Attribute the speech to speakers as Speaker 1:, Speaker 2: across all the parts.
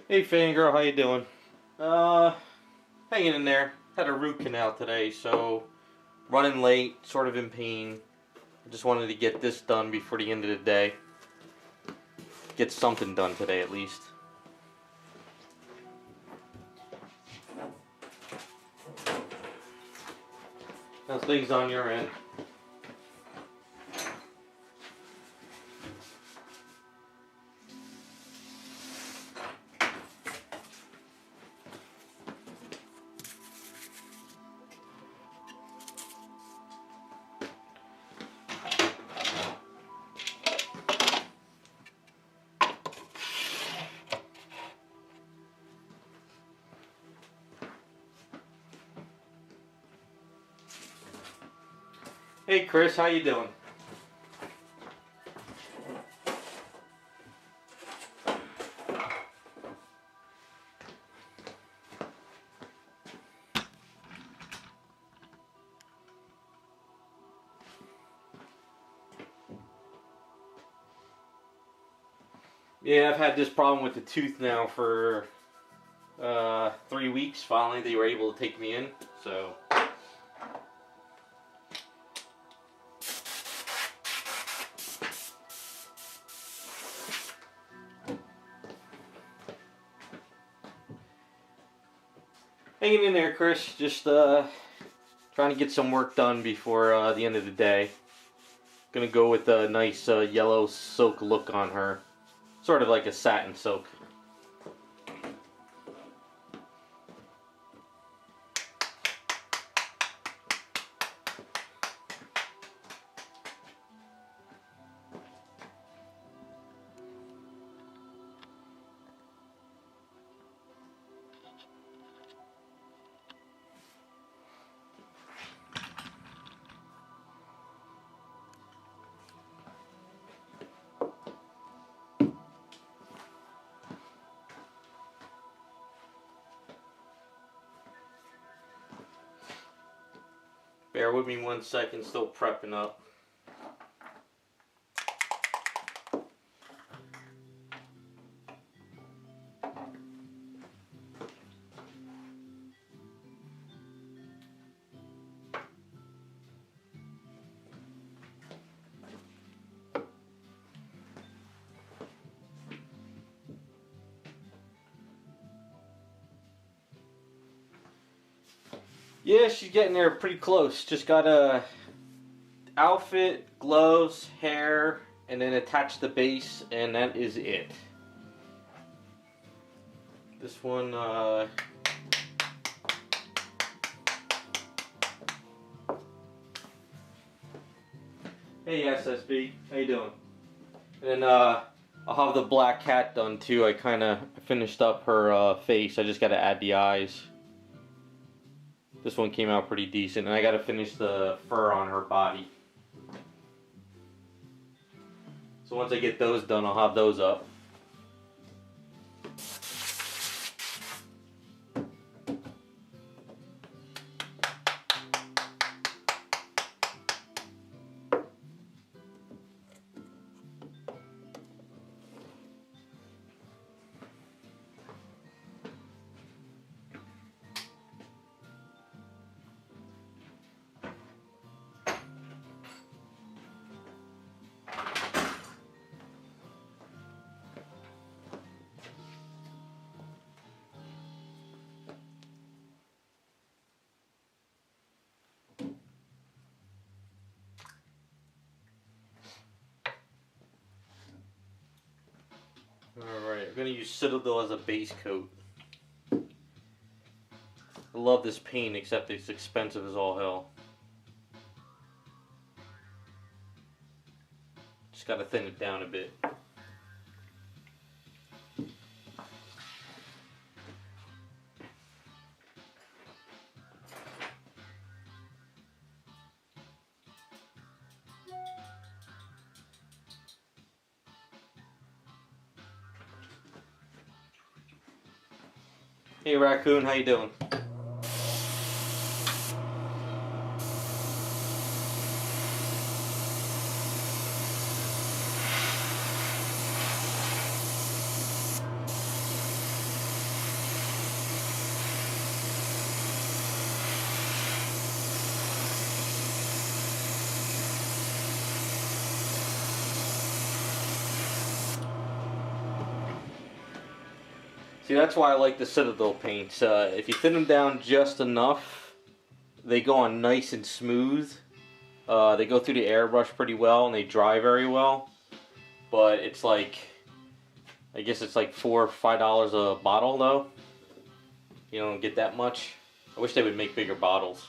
Speaker 1: Hey Fangirl, how you doing? Hanging in there. Had a root canal today, so running late, sort of in pain. I just wanted to get this done before the end of the day. Get something done today at least. How's things on your end? Hey Chris, how you doing? Yeah, I've had this problem with the tooth now for 3 weeks. Finally, they were able to take me in, so. Hanging in there, Chris. Just trying to get some work done before the end of the day. Gonna go with a nice yellow silk look on her. Sort of like a satin silk. Bear with me 1 second, still prepping up. Yeah, she's getting there pretty close. Just got a outfit, gloves, hair, and then attach the base, and that is it. This one, hey SSB, how you doing? And then I'll have the black cat done too. I kind of finished up her face. I just got to add the eyes. This one came out pretty decent, and I got to finish the fur on her body. So once I get those done, I'll have those up. Alright, I'm going to use Citadel as a base coat. I love this paint, except it's expensive as all hell. Just got to thin it down a bit. Hey Raccoon, how you doing? See, that's why I like the Citadel paints. If you thin them down just enough, they go on nice and smooth. They go through the airbrush pretty well and they dry very well. But it's like, I guess it's like $4 or $5 a bottle though. You don't get that much. I wish they would make bigger bottles.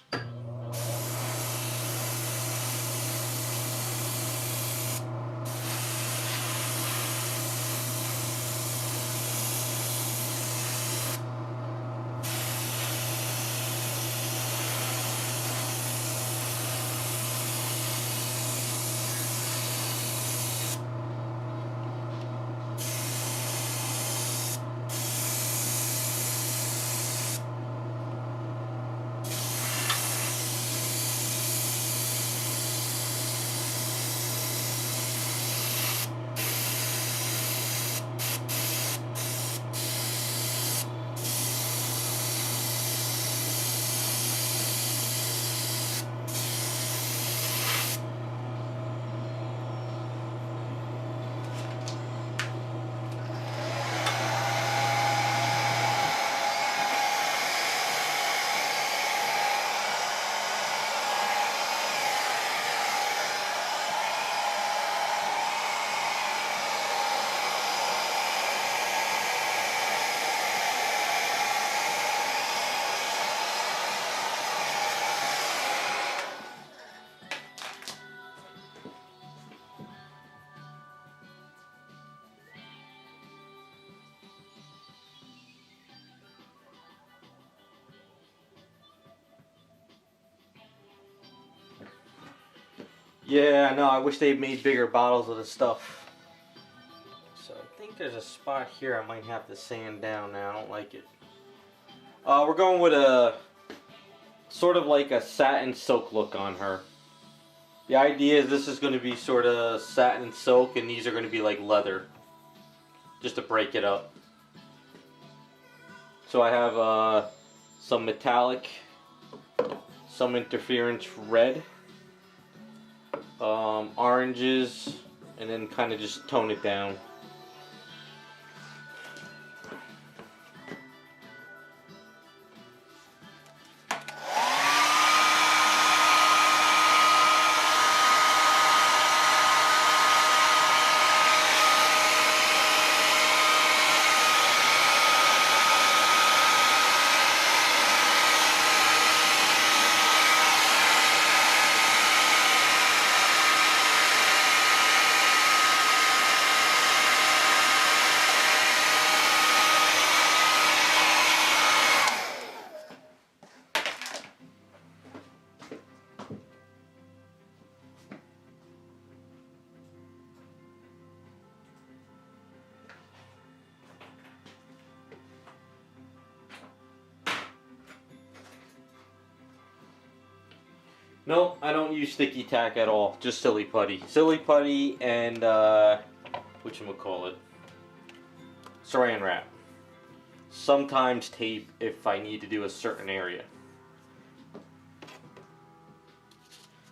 Speaker 1: Yeah, I know. I wish they made bigger bottles of the stuff. So I think there's a spot here I might have to sand down now. I don't like it. We're going with a sort of like a satin silk look on her. The idea is this is going to be sort of satin and silk, and these are going to be like leather, just to break it up. So I have some metallic, some interference red, oranges, and then kind of just tone it down. No, I don't use sticky tack at all. Just silly putty. Silly putty and whatchamacallit? Saran wrap. Sometimes tape if I need to do a certain area.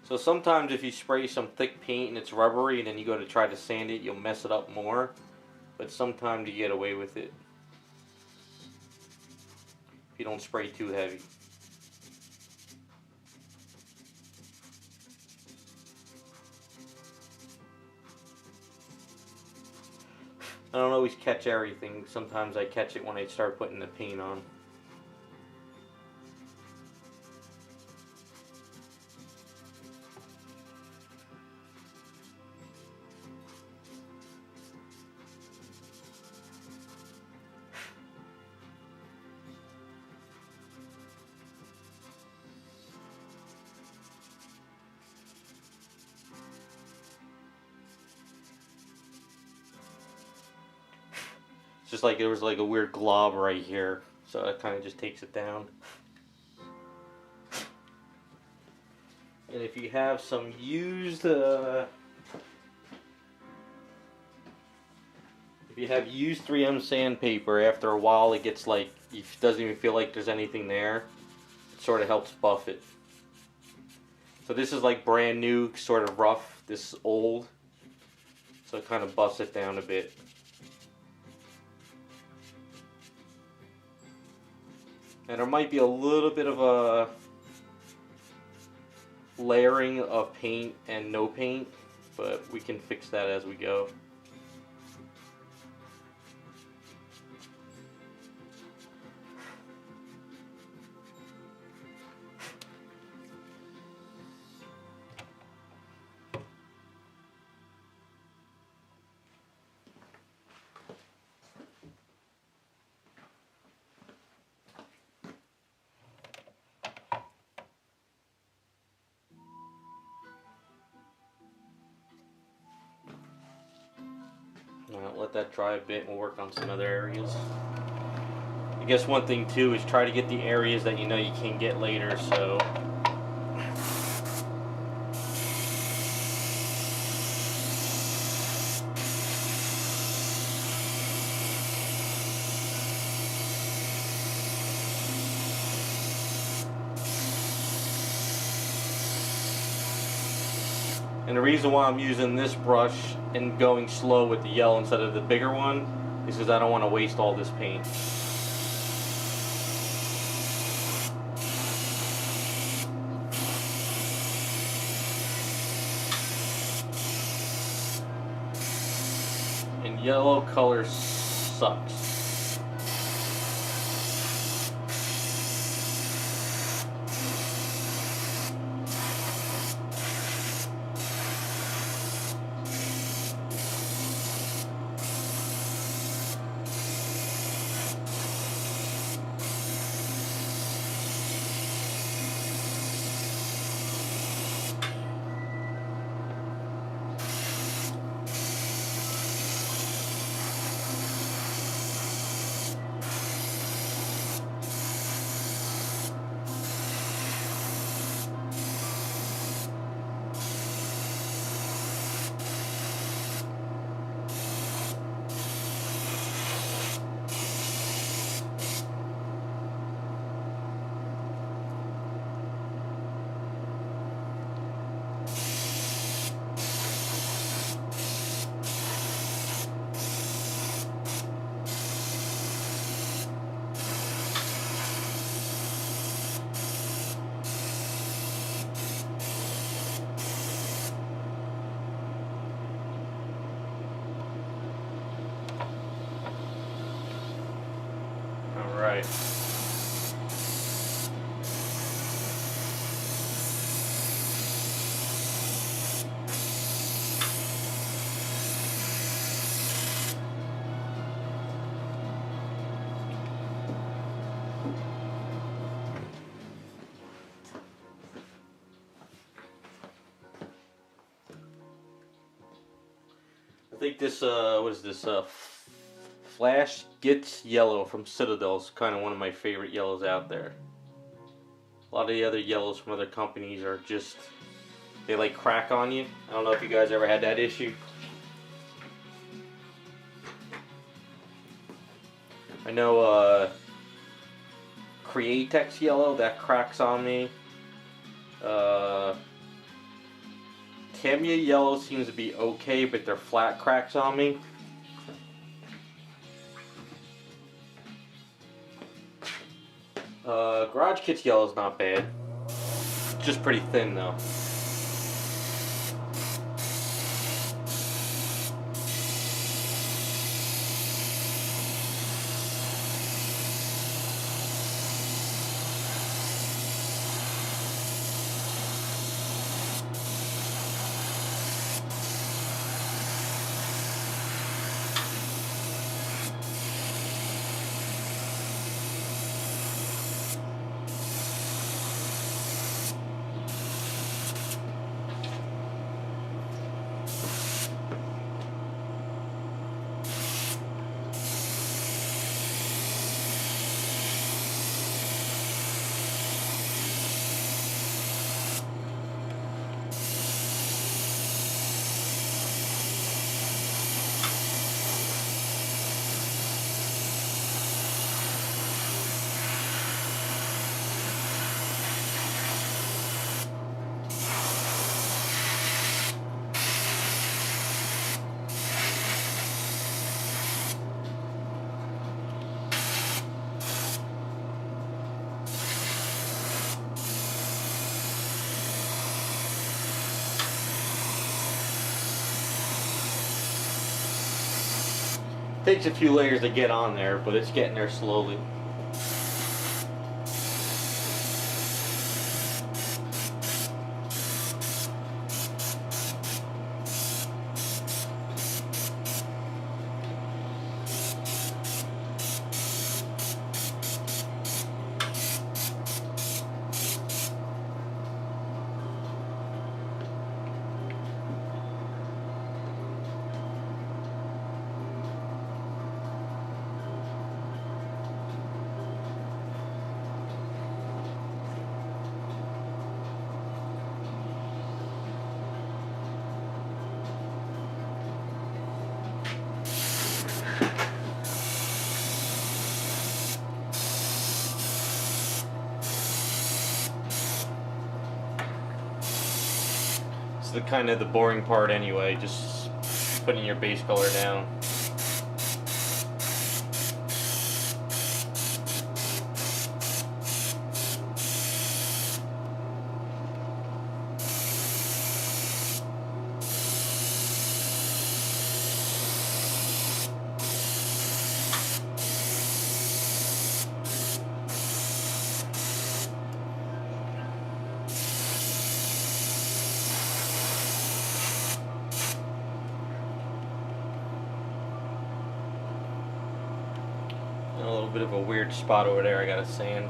Speaker 1: So sometimes if you spray some thick paint and it's rubbery and then you go to try to sand it, you'll mess it up more. But sometimes you get away with it if you don't spray too heavy. I don't always catch everything. Sometimes I catch it when I start putting the paint on. It's just like there was like a weird glob right here, so it kind of just takes it down. And if you have some used, if you have used 3M sandpaper, after a while it gets like, it doesn't even feel like there's anything there. It sort of helps buff it. So this is like brand new, sort of rough. This is old, so it kind of buffs it down a bit. And there might be a little bit of a layering of paint and no paint, but we can fix that as we go. Let that dry a bit and we'll work on some other areas. I guess one thing too is try to get the areas that you know you can get later, so and the reason why I'm using this brush and going slow with the yellow instead of the bigger one is because I don't want to waste all this paint. And yellow color sucks. Right. I think this, what is this, Flash Gets Yellow from Citadel is kind of one of my favorite yellows out there. A lot of the other yellows from other companies are just, they like crack on you. I don't know if you guys ever had that issue. I know Createx yellow, that cracks on me. Tamiya yellow seems to be okay, but their flat cracks on me. Garage Kits yellow is not bad. It's just pretty thin though. Takes a few layers to get on there, but it's getting there slowly. It's the kind of the boring part anyway, just putting your base color down. A little bit of a weird spot over there I gotta sand.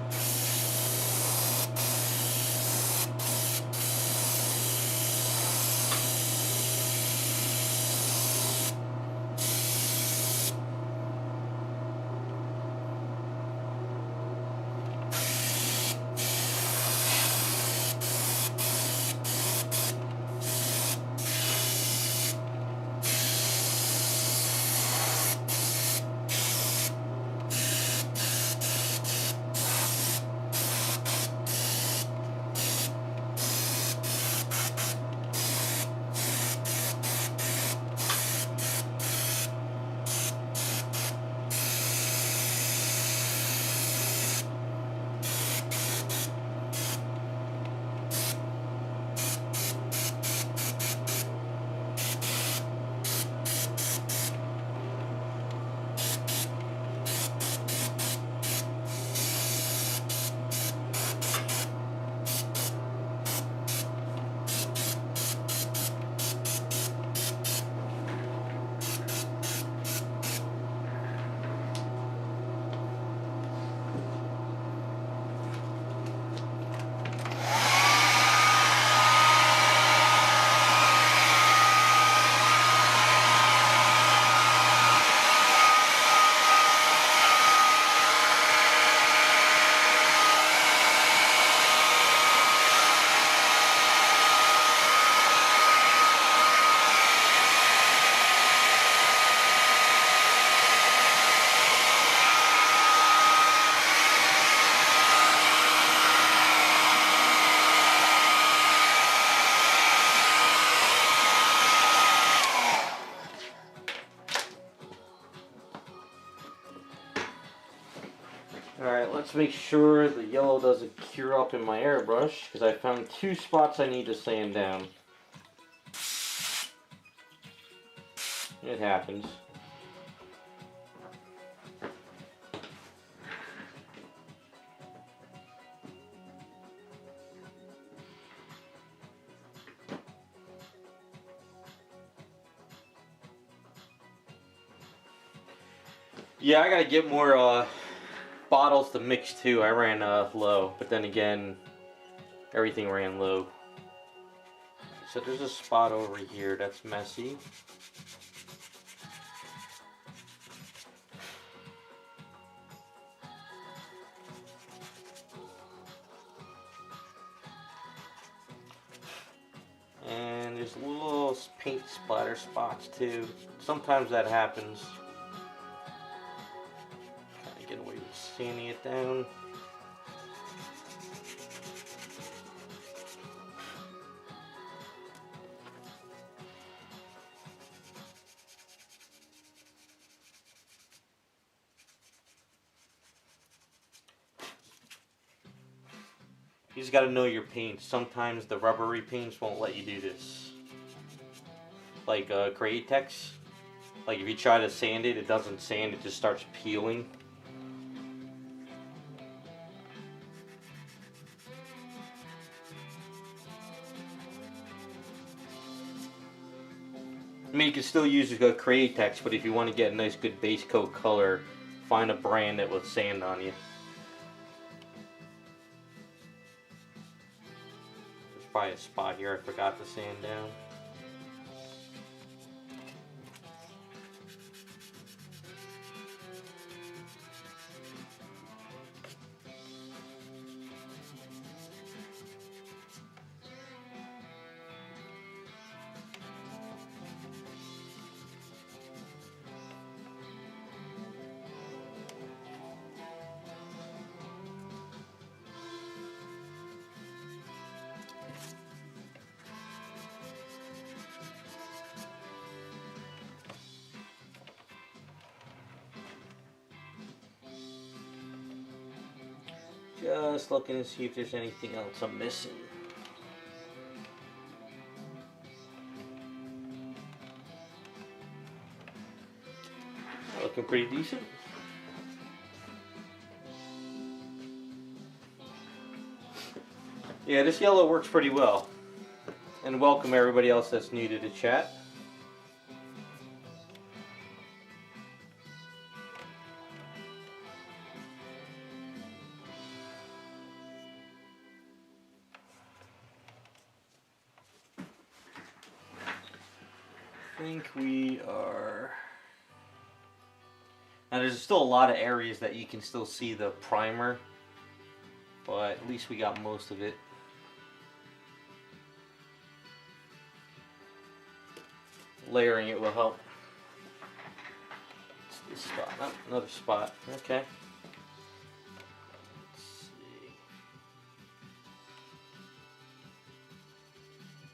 Speaker 1: Alright, let's make sure the yellow doesn't cure up in my airbrush, because I found two spots I need to sand down. It happens. Yeah, I gotta get more bottles to mix too. I ran low, but then again, everything ran low. So there's a spot over here that's messy. And there's little paint splatter spots too. Sometimes that happens. Get away with sanding it down. You just gotta know your paints. Sometimes the rubbery paints won't let you do this. Like Createx. Like if you try to sand it, it doesn't sand, it just starts peeling. I mean, you can still use a Createx, but if you want to get a nice good base coat color, find a brand that will sand on you. There's probably a spot here I forgot to sand down. Just looking to see if there's anything else I'm missing. Looking pretty decent. Yeah, this yellow works pretty well. And welcome everybody else that's new to the chat. I think we are... Now there's still a lot of areas that you can still see the primer, but at least we got most of it. Layering it will help. It's this spot, oh, another spot, okay. Let's see.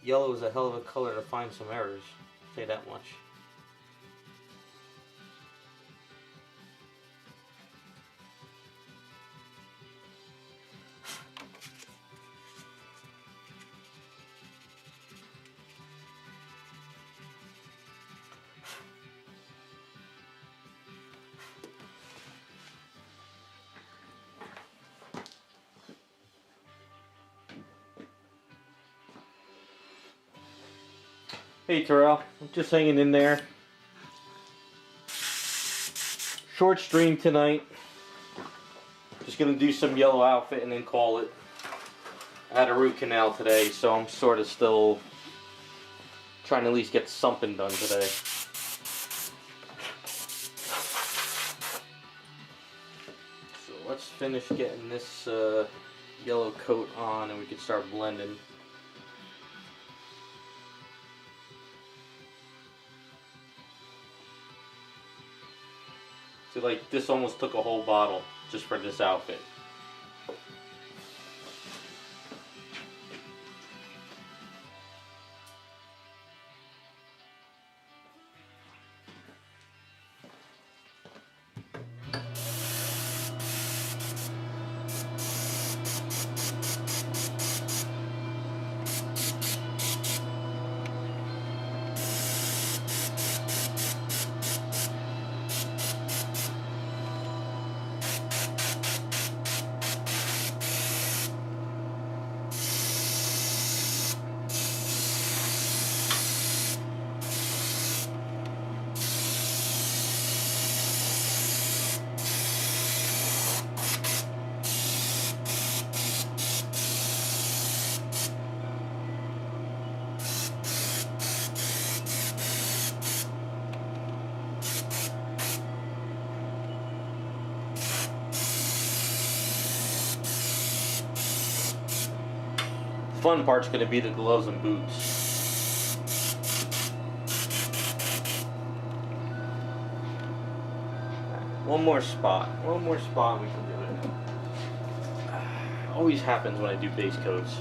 Speaker 1: Yellow is a hell of a color to find some errors, I'll say that much. Hey Terrell, I'm just hanging in there. Short stream tonight. Just gonna do some yellow outfit and then call it. I had a root canal today, so I'm sort of still trying to at least get something done today. So let's finish getting this yellow coat on and we can start blending. So like this almost took a whole bottle just for this outfit. Fun part's gonna be the gloves and boots. One more spot and we can do it. Always happens when I do base coats.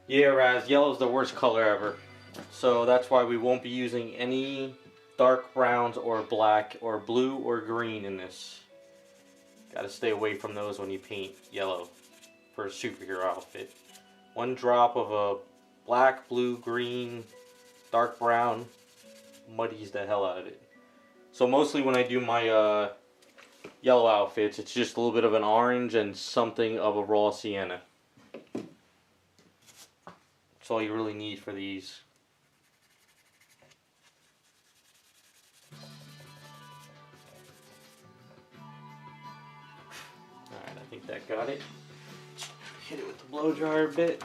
Speaker 1: Yeah, Raz, yellow's the worst color ever. So that's why we won't be using any dark browns or black or blue or green in this. Gotta stay away from those when you paint yellow for a superhero outfit. One drop of a black, blue, green, dark brown muddies the hell out of it. So mostly when I do my yellow outfits, it's just a little bit of an orange and something of a raw sienna. That's all you really need for these. Alright, I think that got it. Hit it with the blow dryer a bit.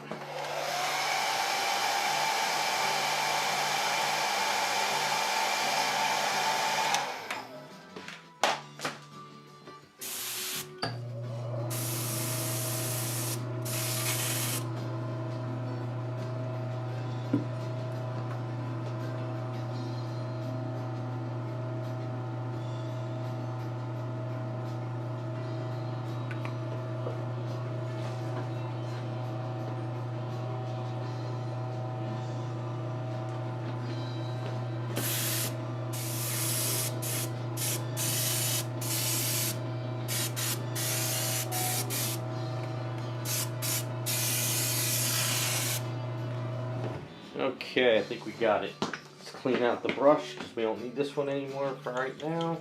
Speaker 1: Okay, I think we got it. Let's clean out the brush because we don't need this one anymore for right now.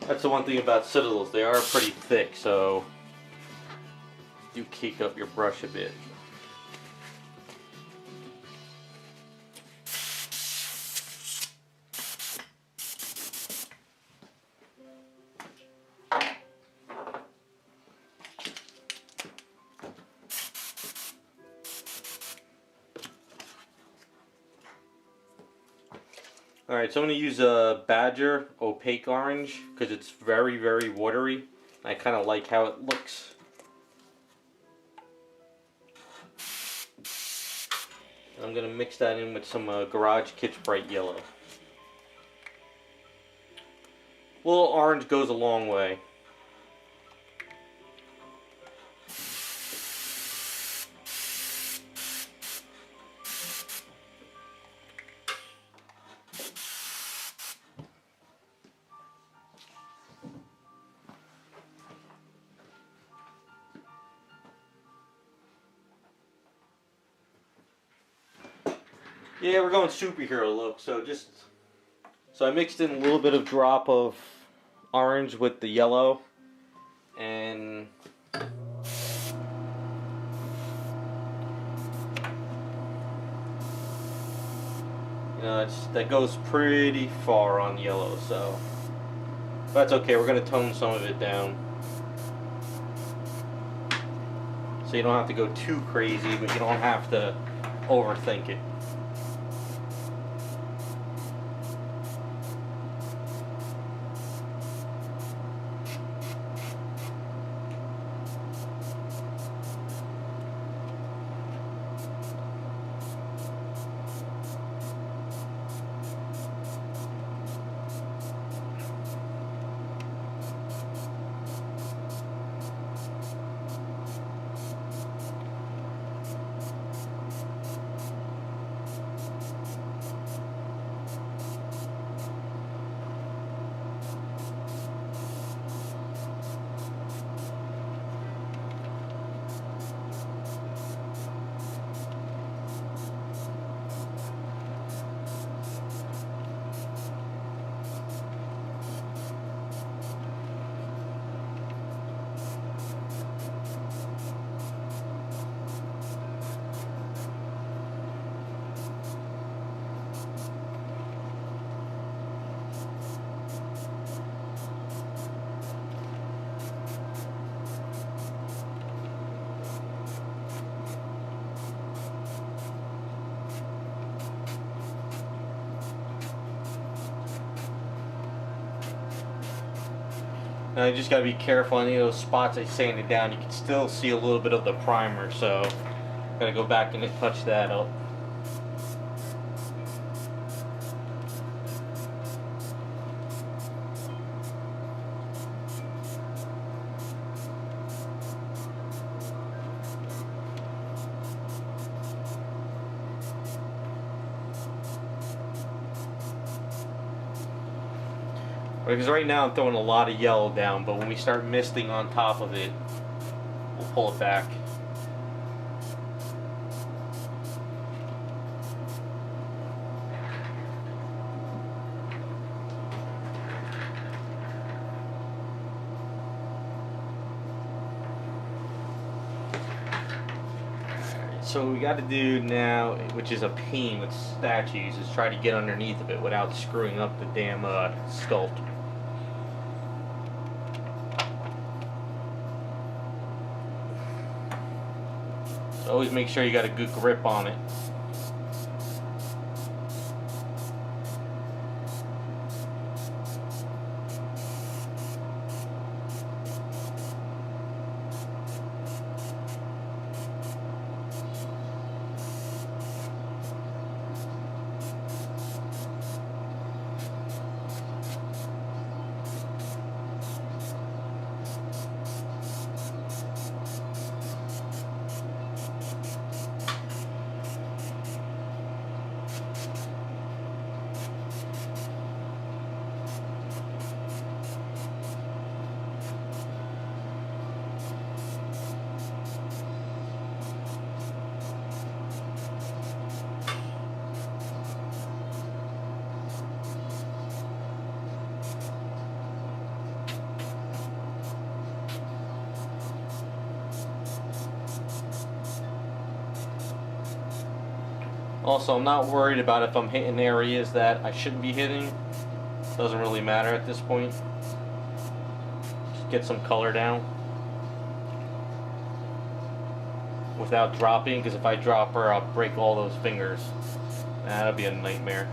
Speaker 1: That's the one thing about Citadels, they are pretty thick, so do cake up your brush a bit. Alright, so I'm going to use a Badger opaque orange because it's very, very watery. I kind of like how it looks. And I'm going to mix that in with some Garage Kitsch Bright Yellow. A little orange goes a long way. Yeah, we're going superhero look, so I mixed in a little bit of drop of orange with the yellow, and you know, that goes pretty far on yellow, so that's okay. We're going to tone some of it down. So you don't have to go too crazy, but you don't have to overthink it. And I just gotta be careful on any of those spots I sanded down. You can still see a little bit of the primer, so gotta go back and touch that up. Because right now I'm throwing a lot of yellow down, but when we start misting on top of it, we'll pull it back. So what we got to do now, which is a pain with statues, is try to get underneath of it without screwing up the damn sculpt. So always make sure you got a good grip on it. Also, I'm not worried about if I'm hitting areas that I shouldn't be hitting. Doesn't really matter at this point. Just get some color down without dropping, because if I drop her, I'll break all those fingers. That'll be a nightmare.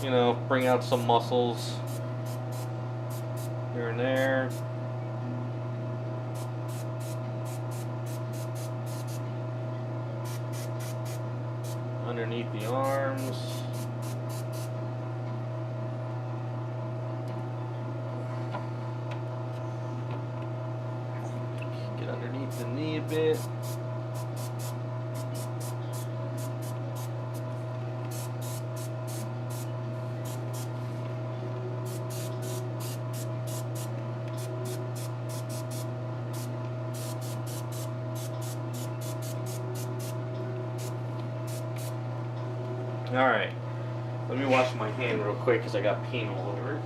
Speaker 1: You know, bring out some muscles here and there. Underneath the arms. Get underneath the knee a bit. Alright, let me wash my hand real quick because I got paint all over it.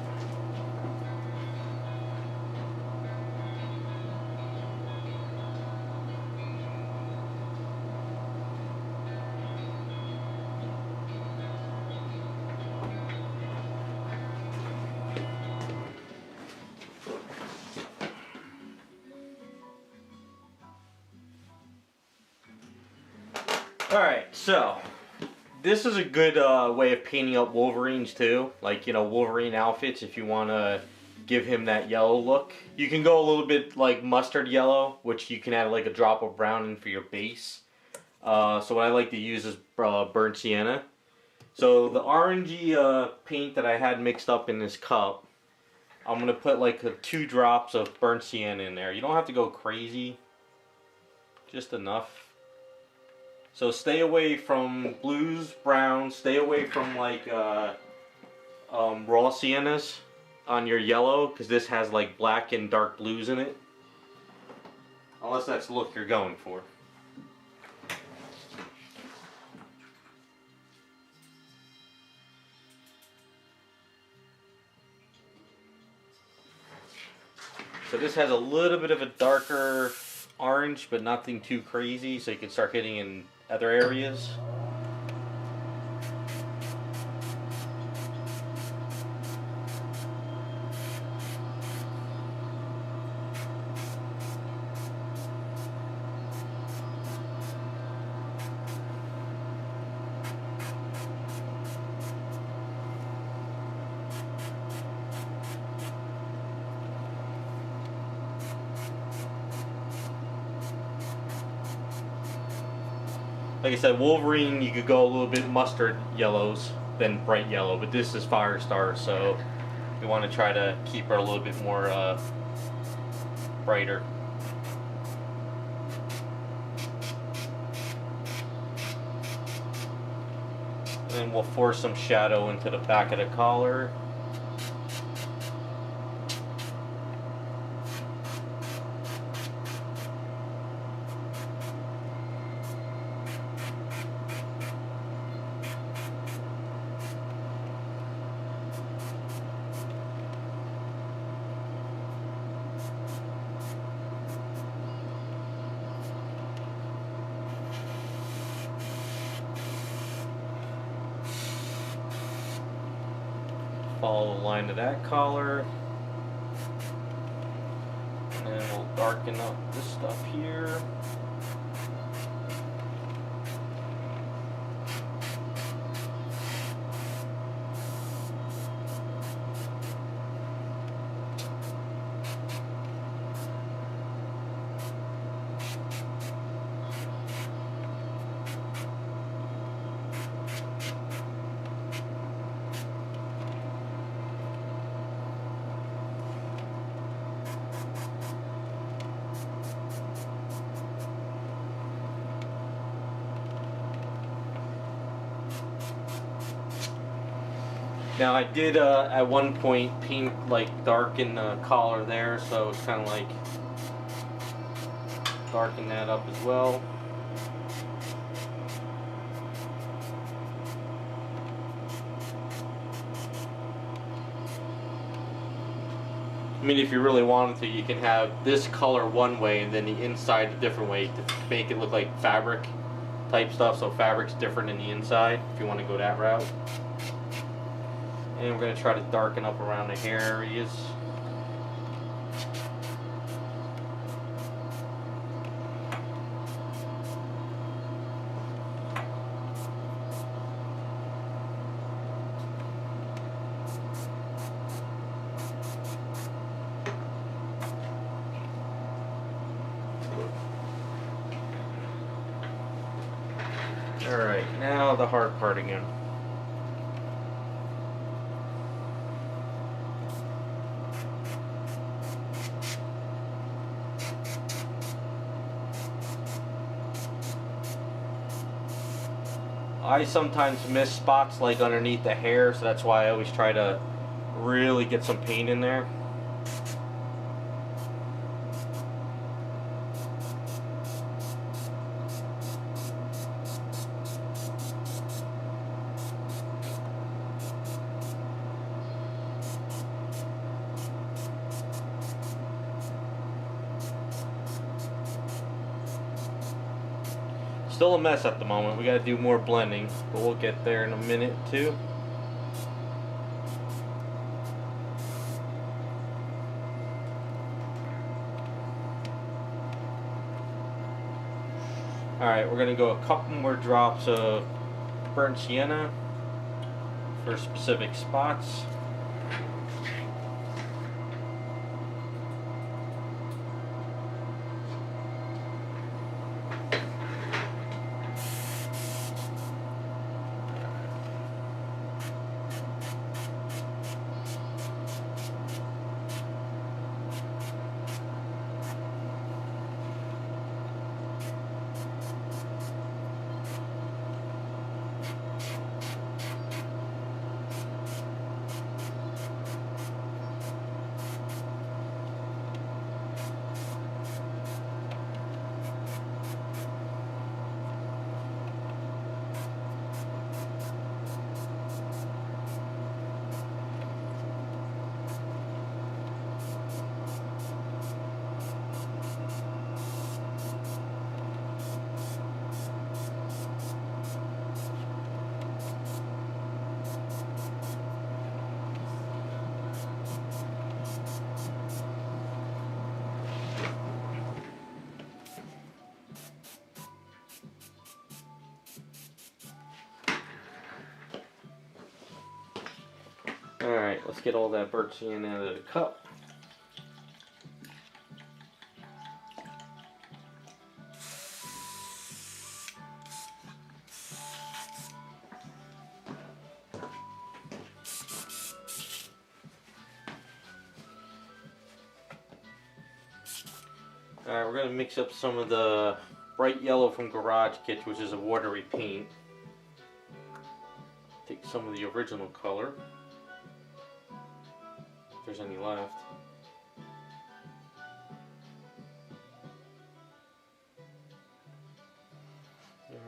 Speaker 1: Alright, so this is a good way of painting up Wolverines too. Like, you know, Wolverine outfits if you want to give him that yellow look. You can go a little bit like mustard yellow, which you can add like a drop of brown in for your base. So what I like to use is burnt sienna. So the orangey paint that I had mixed up in this cup, I'm going to put like 2 drops of burnt sienna in there. You don't have to go crazy, just enough. So stay away from blues, browns, stay away from like raw siennas on your yellow, because this has like black and dark blues in it. Unless that's the look you're going for. So this has a little bit of a darker orange, but nothing too crazy, so you can start hitting in other areas. Like I said, Wolverine, you could go a little bit mustard yellows than bright yellow, but this is Firestar, so we want to try to keep her a little bit more brighter. And then we'll force some shadow into the back of the collar. Follow the line of that collar. And then we'll darken up this stuff here. Now I did at one point paint darken the collar there, so it's kind of like darken that up as well. I mean, if you really wanted to, you can have this color one way and then the inside a different way to make it look like fabric type stuff, so fabric's different in the inside if you want to go that route. And we're going to try to darken up around the hair areas. Alright, now the hard part again. I sometimes miss spots like underneath the hair, so that's why I always try to really get some paint in there. Still a mess at the moment. We got to do more blending, but we'll get there in a minute too. Alright, we're going to go a couple more drops of burnt sienna for specific spots. Alright, let's get all that burnt sienna out of the cup. Alright, we're going to mix up some of the bright yellow from Garage Kit, which is a watery paint. Take some of the original color, if there's any left.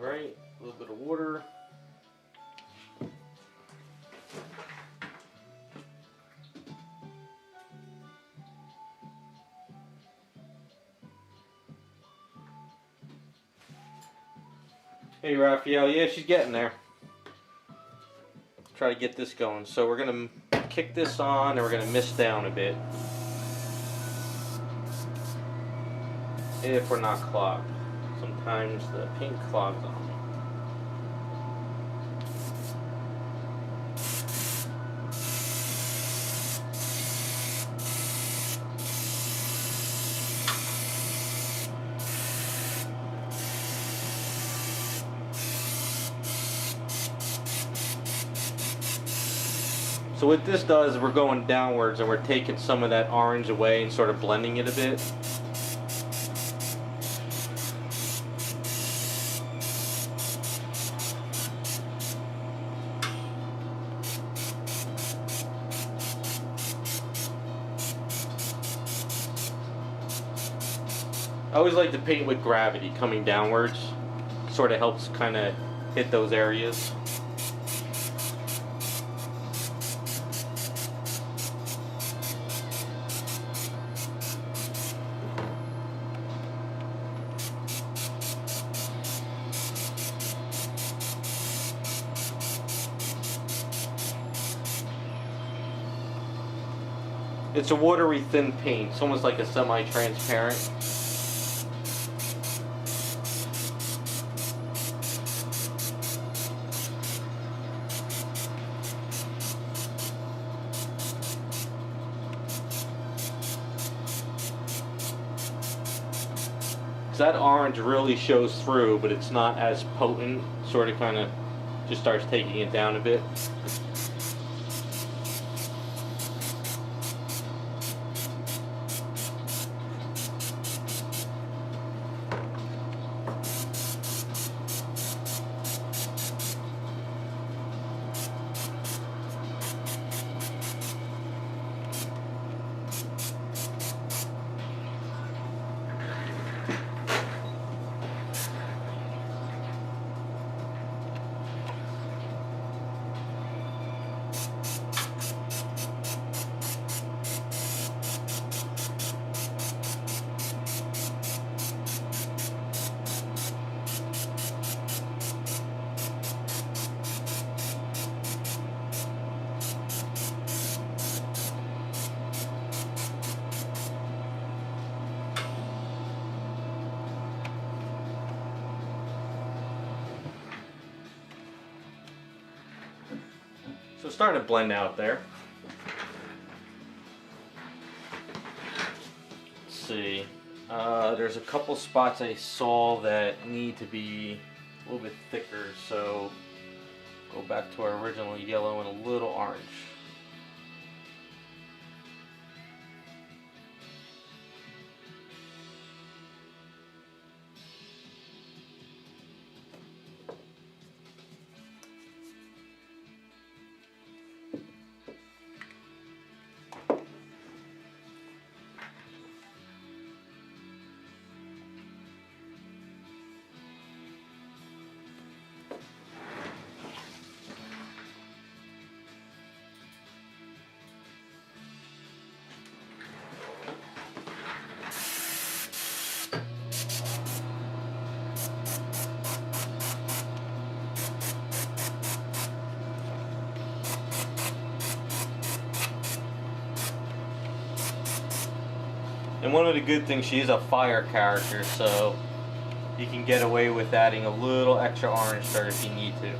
Speaker 1: Alright, a little bit of water. Hey Raphael, yeah, she's getting there. Try to get this going. So we're going to kick this on and we're going to mist down a bit. If we're not clogged. Sometimes the paint clogs on me. So what this does is we're going downwards and we're taking some of that orange away and sort of blending it a bit. I always like to paint with gravity coming downwards. Sort of helps kind of hit those areas. It's a watery thin paint. It's almost like a semi-transparent. That orange really shows through, but it's not as potent. Sort of kind of just starts taking it down a bit. So it's starting to blend out there. Let's see. There's a couple spots I saw that need to be a little bit thicker, so go back to our original yellow and a little orange. And one of the good things, she is a fire character, so you can get away with adding a little extra orange dirt if you need to.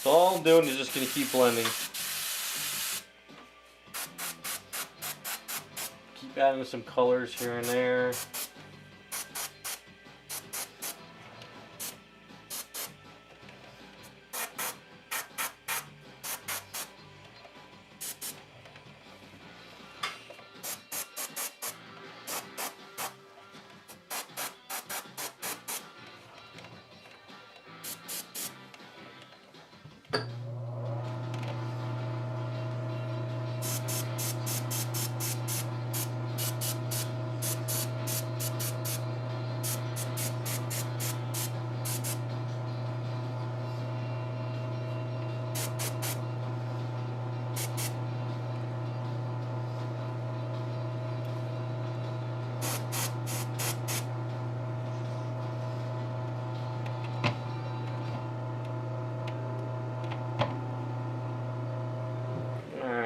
Speaker 1: So all I'm doing is just going to keep blending. Keep adding some colors here and there.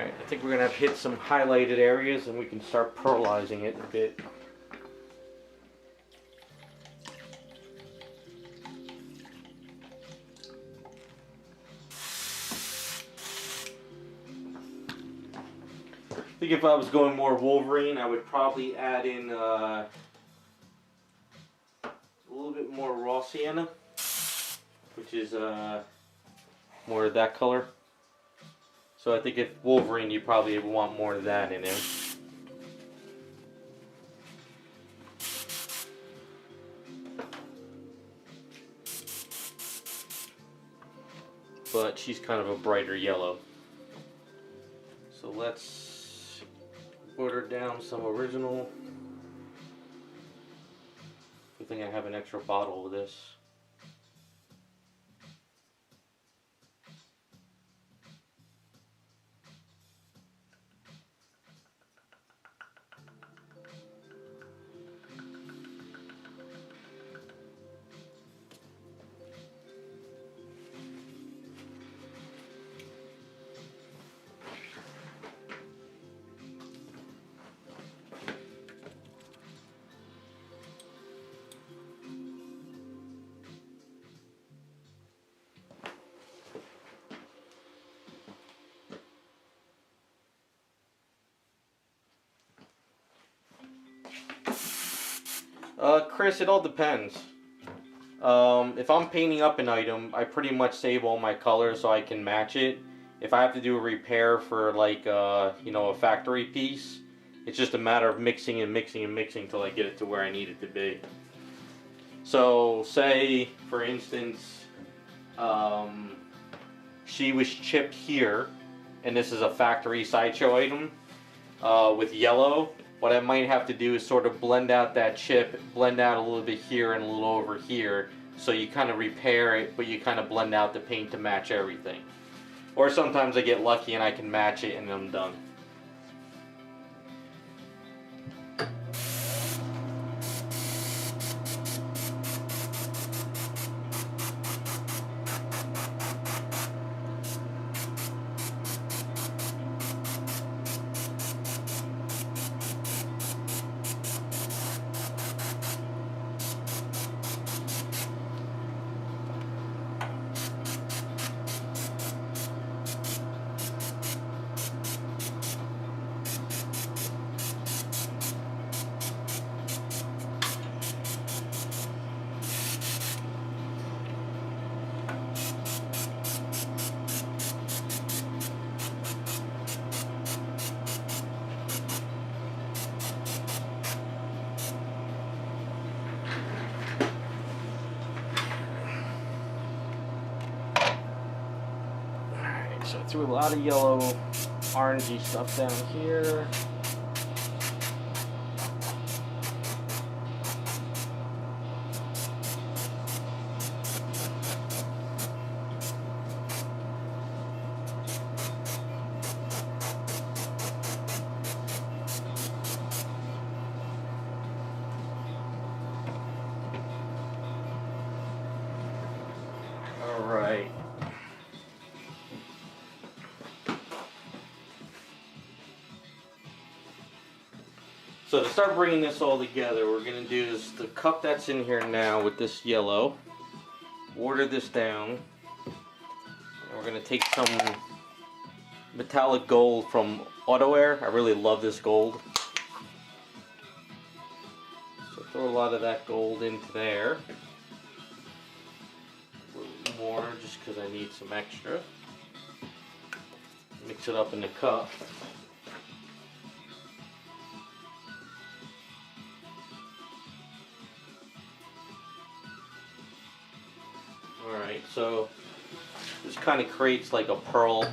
Speaker 1: I think we're going to hit some highlighted areas and we can start pearlizing it a bit. I think if I was going more Wolverine, I would probably add in a little bit more raw sienna, which is more of that color. So I think if Wolverine, you probably want more of that in there. But she's kind of a brighter yellow. So let's water down some original. I think I have an extra bottle of this. Chris, it all depends. If I'm painting up an item, I pretty much save all my colors so I can match it. If I have to do a repair for like you know, a factory piece, it's just a matter of mixing and mixing and mixing till I get it to where I need it to be. So say for instance she was chipped here and this is a factory sideshow item with yellow. What I might have to do is sort of blend out that chip, blend out a little bit here and a little over here, so you kind of repair it, but you kind of blend out the paint to match everything. Or sometimes I get lucky and I can match it and I'm done. So I threw a lot of yellow, orangey stuff down here. All right. So to start bringing this all together, we're going to do is the cup that's in here now with this yellow, water this down, and we're going to take some metallic gold from Auto Air. I really love this gold. So throw a lot of that gold into there. A little more just because I need some extra. Mix it up in the cup. Alright, so this kind of creates like a pearl.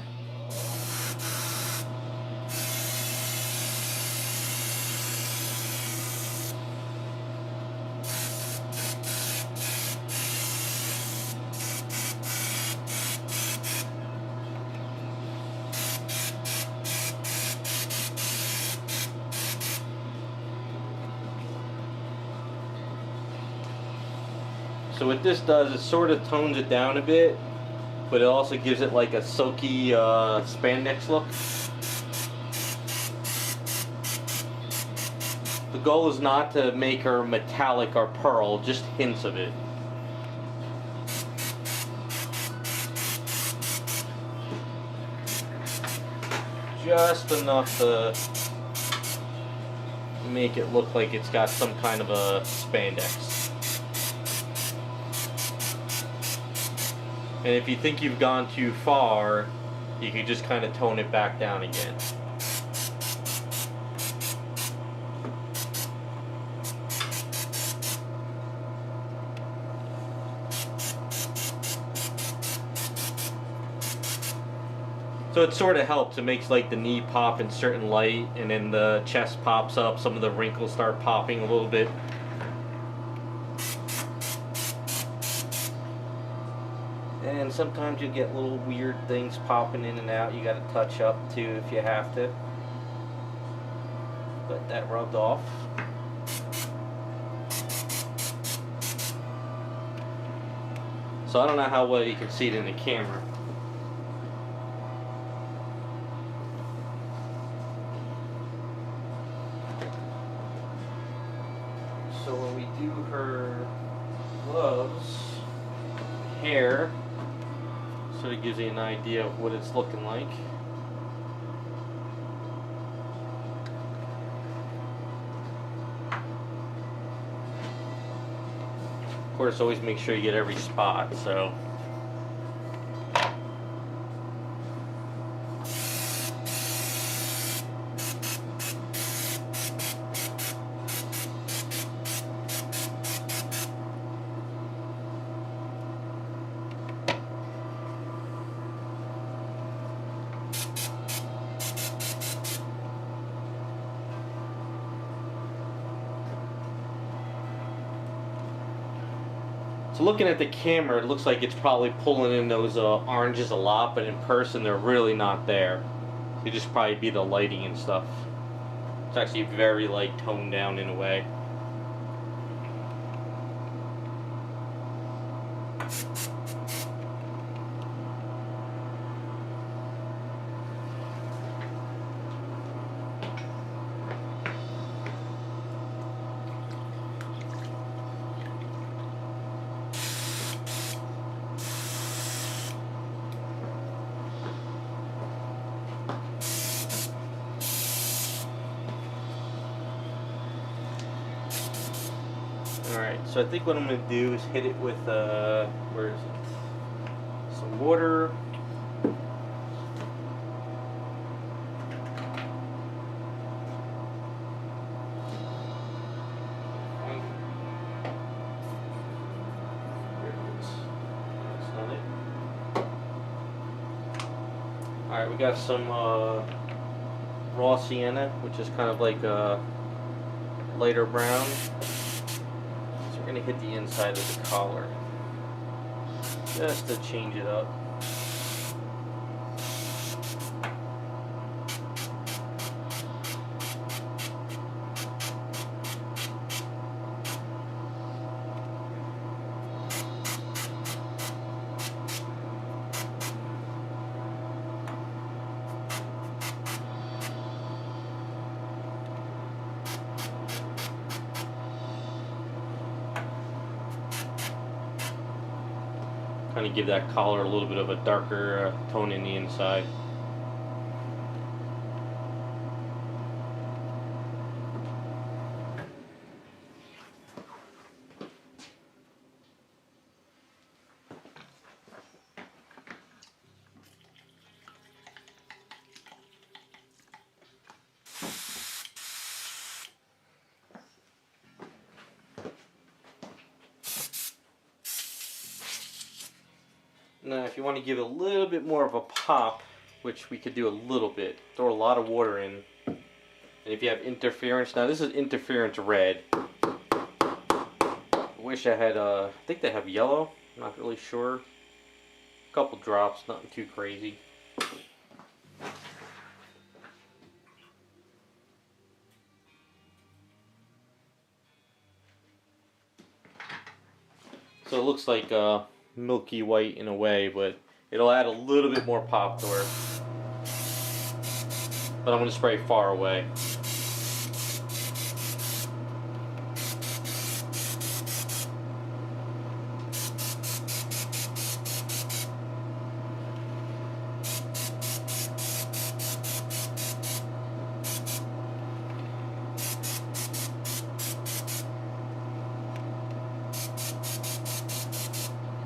Speaker 1: So what this does is sort of tones it down a bit, but it also gives it like a silky spandex look. The goal is not to make her metallic or pearl, just hints of it. Just enough to make it look like it's got some kind of a spandex. And if you think you've gone too far, you can just kind of tone it back down again. So it sort of helps. It makes like the knee pop in certain light, and then the chest pops up. Some of the wrinkles start popping a little bit. And sometimes you get little weird things popping in and out. You got to touch up too if you have to. But that rubbed off. So I don't know how well you can see it in the camera. So when we do her gloves, hair, sort of gives you an idea of what it's looking like. Of course, always make sure you get every spot, so. So looking at the camera, it looks like it's probably pulling in those oranges a lot, but in person they're really not there. They just probably be the lighting and stuff. It's actually very like toned down in a way. Alright, so I think what I'm going to do is hit it with, where is it? Some water. There it is. That's not it. Alright, we got some raw sienna, which is kind of like a lighter brown. We're going to hit the inside of the collar just to change it up. Kind of give that collar a little bit of a darker tone in the inside. Now if you want to give it a little bit more of a pop, which we could do a little bit, throw a lot of water in. And if you have interference, now this is interference red. I wish I had, I think they have yellow, I'm not really sure. A couple drops, nothing too crazy. So it looks like milky white in a way, but it'll add a little bit more pop to her. But I'm going to spray far away.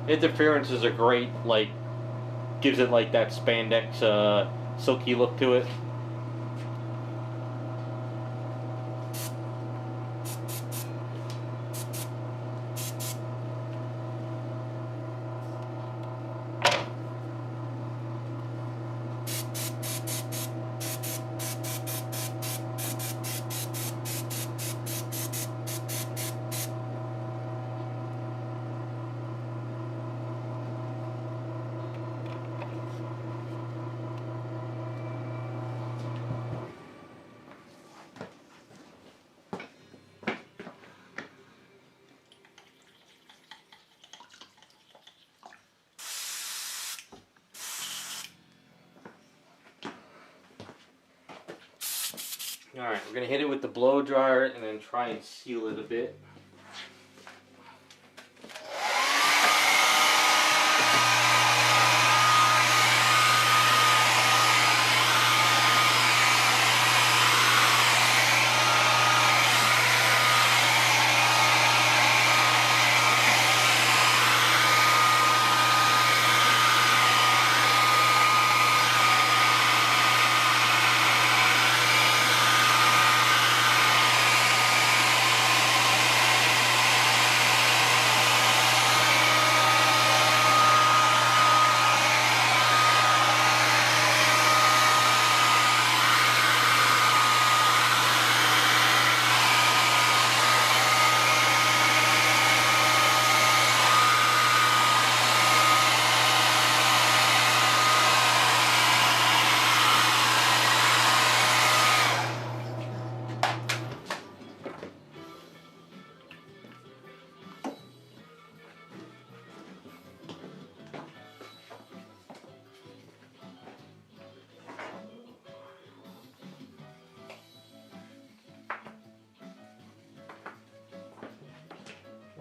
Speaker 1: Interferences are great, like, gives it like that spandex, silky look to it. Alright, we're going to hit it with the blow dryer and then try and seal it a bit.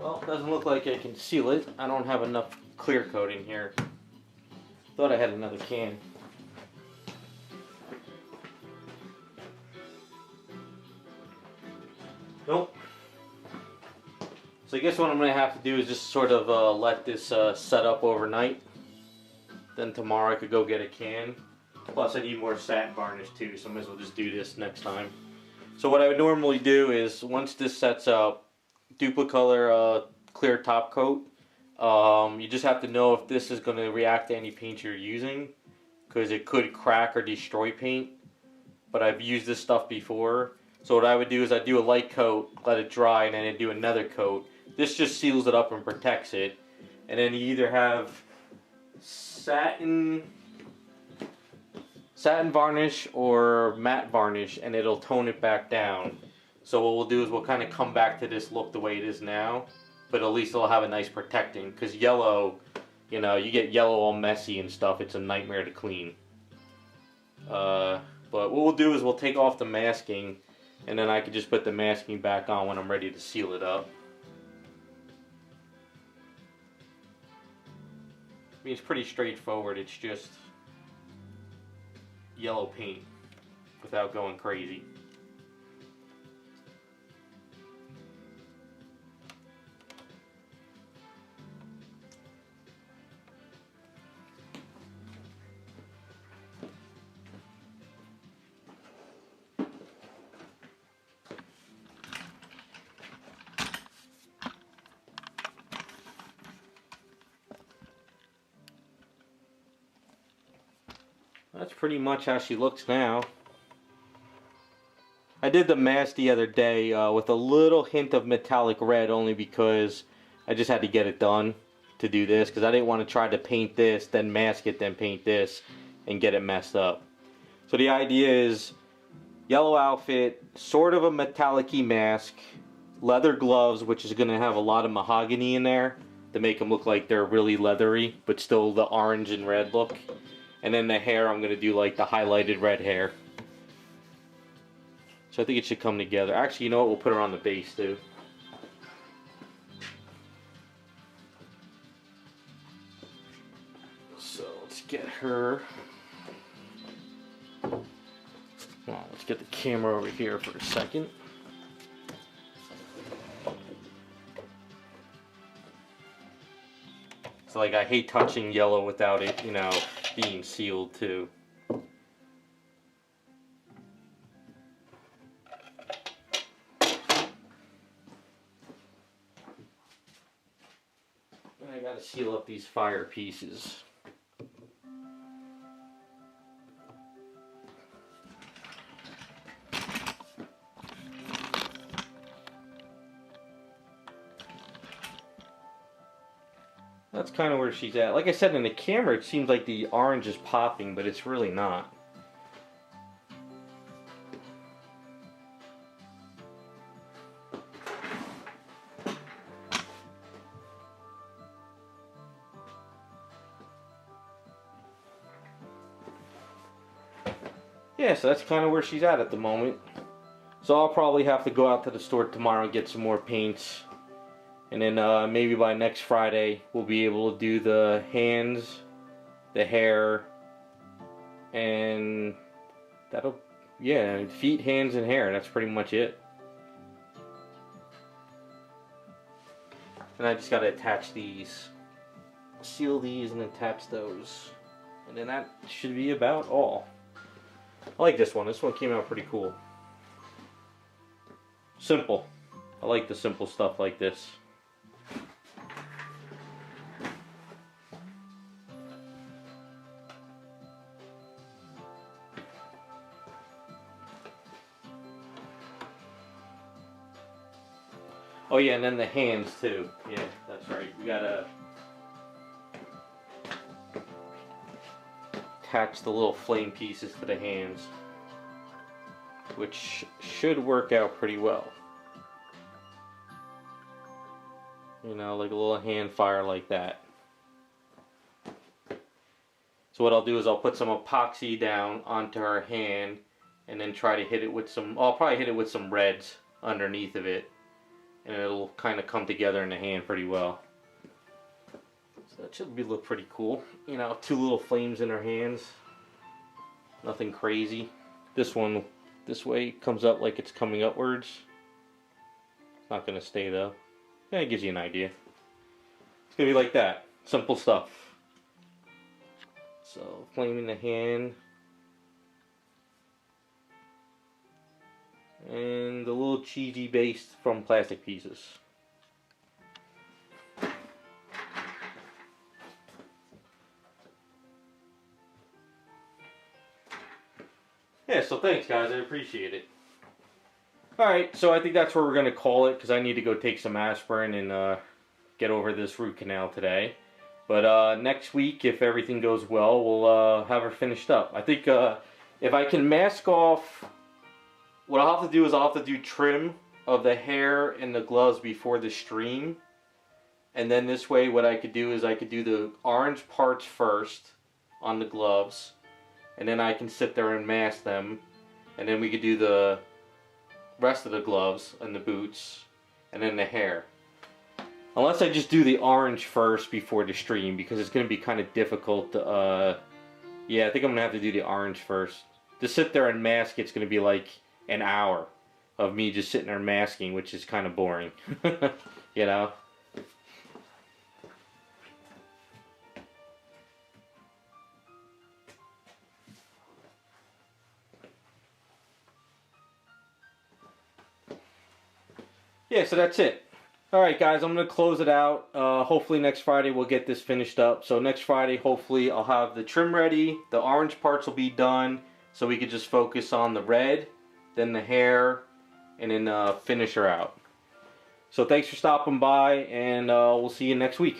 Speaker 1: Well, it doesn't look like I can seal it. I don't have enough clear coat in here. Thought I had another can. Nope. So I guess what I'm going to have to do is just sort of let this set up overnight. Then tomorrow I could go get a can. Plus I need more satin varnish too, so I might as well just do this next time. So what I would normally do is, once this sets up, Duplicolor clear top coat. You just have to know if this is going to react to any paint you're using, because it could crack or destroy paint. But I've used this stuff before. So what I would do is I'd do a light coat, let it dry, and then I'd do another coat. This just seals it up and protects it. And then you either have satin varnish or matte varnish, and it'll tone it back down. So what we'll do is we'll kind of come back to this look the way it is now, but at least it'll have a nice protecting, because yellow, you know, you get yellow all messy and stuff, it's a nightmare to clean. But what we'll do is we'll take off the masking, and then I can just put the masking back on when I'm ready to seal it up. I mean, it's pretty straightforward. It's just yellow paint without going crazy. That's pretty much how she looks now. I did the mask the other day with a little hint of metallic red, only because I just had to get it done to do this, because I didn't want to try to paint this, then mask it, then paint this, and get it messed up. So the idea is yellow outfit, sort of a metallic-y mask, leather gloves, which is going to have a lot of mahogany in there to make them look like they're really leathery, but still the orange and red look. And then the hair, I'm going to do like the highlighted red hair. So I think it should come together. Actually, you know what? We'll put her on the base too. So let's get her. Well, let's get the camera over here for a second. So like, I hate touching yellow without it, you know, being sealed too. And I gotta seal up these fire pieces. That's kind of where she's at. Like I said, in the camera it seems like the orange is popping, but it's really not. Yeah, so that's kind of where she's at the moment. So I'll probably have to go out to the store tomorrow and get some more paints. And then maybe by next Friday we'll be able to do the hands, the hair, and that'll, yeah, feet, hands, and hair. That's pretty much it. And I just gotta attach these, seal these, and attach those. And then that should be about all. I like this one. This one came out pretty cool. Simple. I like the simple stuff like this. Oh yeah, and then the hands too. Yeah, that's right. We gotta attach the little flame pieces to the hands, which should work out pretty well. You know, like a little hand fire like that. So what I'll do is I'll put some epoxy down onto her hand and then try to hit it with some, I'll probably hit it with some reds underneath of it. And it'll kind of come together in the hand pretty well. So that should look pretty cool. You know, two little flames in her hands. Nothing crazy. This one, this way, comes up like it's coming upwards. It's not going to stay though. Yeah, it gives you an idea. It's going to be like that. Simple stuff. So, flame in the hand. And the little cheesy base from plastic pieces. Yeah, so thanks guys, I appreciate it. Alright, so I think that's where we're going to call it, because I need to go take some aspirin and get over this root canal today. But next week, if everything goes well, we'll have her finished up. I think if I can mask off, what I'll have to do is I'll have to do trim of the hair and the gloves before the stream. And then this way what I could do is I could do the orange parts first on the gloves. And then I can sit there and mask them. And then we could do the rest of the gloves and the boots. And then the hair. Unless I just do the orange first before the stream, because it's going to be kind of difficult to, yeah, I think I'm going to have to do the orange first. To sit there and mask, it's going to be like an hour of me just sitting there masking, which is kind of boring. You know? Yeah, so that's it. Alright guys, I'm going to close it out. Hopefully next Friday we'll get this finished up. So next Friday, hopefully I'll have the trim ready. The orange parts will be done. So we could just focus on the red, then the hair, and then finish her out. So thanks for stopping by, and we'll see you next week.